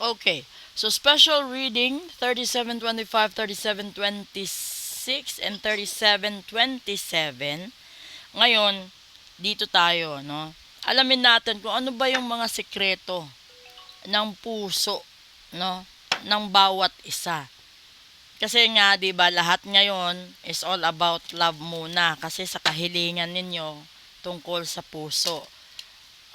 Okay. So special reading 3725, 3726 and 3727. Ngayon, dito tayo, no? Alamin natin kung ano ba yung mga sekreto ng puso, no? Ng bawat isa. Kasi nga, 'di ba, lahat ngayon is all about love muna kasi sa kahilingan ninyo tungkol sa puso.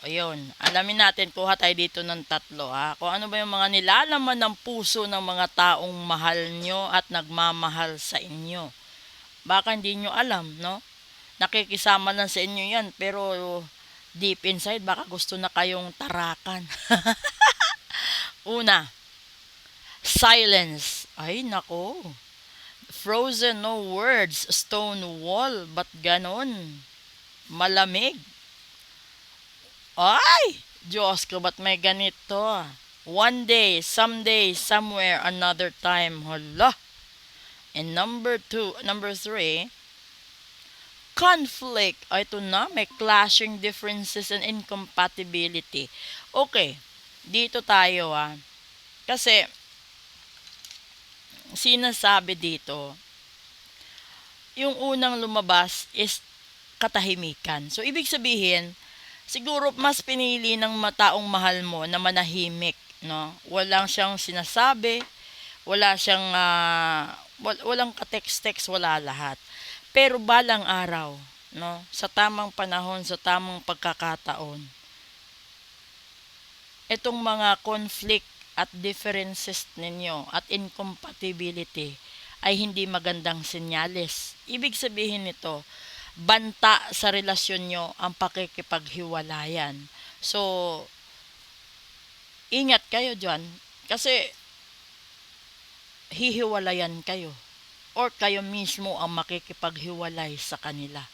Ayun, alamin natin, kuha tayo dito ng tatlo ha. Kung ano ba yung mga nilalaman ng puso ng mga taong mahal nyo at nagmamahal sa inyo. Baka hindi nyo alam, no? Nakikisama lang sa inyo yan, pero deep inside, baka gusto na kayong tarakan. Una, silence. Ay, nako. Frozen, no words. Stone wall, ba't ganon? Malamig. Ay! Diyos ko, ba't may ganito? One day, someday, somewhere, another time. Hala. And number three, conflict. Ay, ito na, may clashing differences and incompatibility. Okay, dito tayo Kasi, sinasabi dito, yung unang lumabas is katahimikan. So, ibig sabihin, siguro mas pinili ng mataong mahal mo na manahimik, no? Walang siyang sinasabi, wala siyang walang ka-text-text, wala lahat. Pero balang araw, no, sa tamang panahon, sa tamang pagkakataon, itong mga conflict at differences ninyo at incompatibility ay hindi magandang senyales. Ibig sabihin nito, banta sa relasyon nyo ang pakikipaghiwalayan. So, ingat kayo dyan kasi hihiwalayan kayo or kayo mismo ang makikipaghiwalay sa kanila.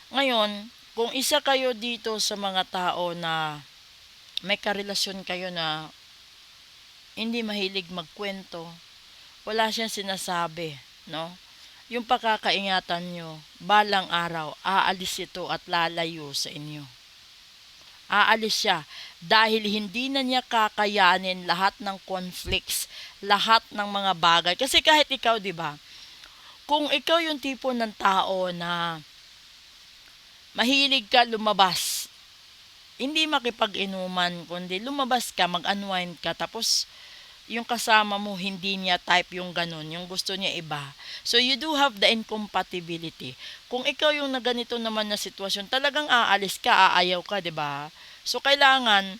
Ngayon, kung isa kayo dito sa mga tao na may karelasyon kayo na hindi mahilig magkwento, wala siyang sinasabi, no? Yung pakakaingatan nyo, balang araw, aalis ito at lalayo sa inyo. Aalis siya dahil hindi na niya kakayanin lahat ng conflicts, lahat ng mga bagay. Kasi kahit ikaw, di ba, kung ikaw yung tipo ng tao na mahilig ka lumabas, hindi makipag-inuman, kundi lumabas ka, mag-unwind ka, tapos yung kasama mo hindi niya type yung ganun, yung gusto niya iba. So you do have the incompatibility. Kung ikaw yung na ganito naman na sitwasyon, talagang aalis ka, aayaw ka, 'di ba? So kailangan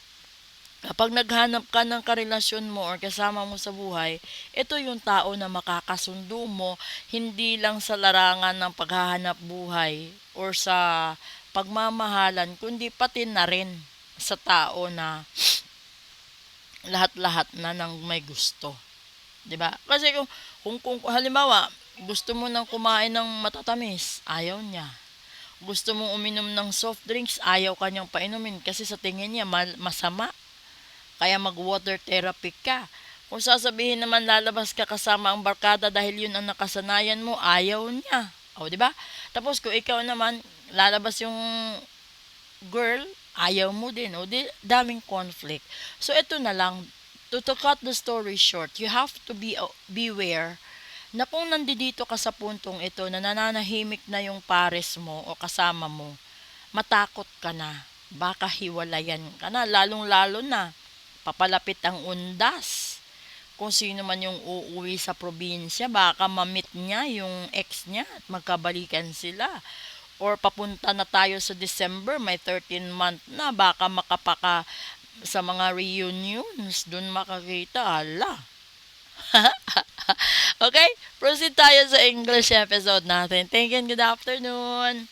kapag naghanap ka ng karelasyon mo or kasama mo sa buhay, ito yung tao na makakasundo mo hindi lang sa larangan ng paghahanap buhay or sa pagmamahalan, kundi pati na rin sa tao na lahat-lahat na ng may gusto. 'Di ba? Kasi kung halimbawa, gusto mo nang kumain ng matatamis, ayaw niya. Gusto mong uminom ng soft drinks, ayaw kanyang painumin kasi sa tingin niya masama. Kaya mag-water therapy ka. Kung sasabihin naman lalabas ka kasama ang barkada dahil yun ang nakasanayan mo, ayaw niya. O, 'di ba? Tapos kung ikaw naman lalabas yung girl, ayaw mo din. O, daming conflict. So, ito na lang. To cut the story short, you have to beware na kung nandito ka sa puntong ito na nananahimik na yung pares mo o kasama mo, matakot ka na. Baka hiwalayan ka na. Lalong-lalo na, papalapit ang undas. Kung sino man yung uuwi sa probinsya, baka mamit niya yung ex niya at magkabalikan sila. Or papunta na tayo sa December, may 13-month na, baka makapaka sa mga reunions, dun makakita, hala. Okay, proceed tayo sa English episode natin. Thank you and good afternoon.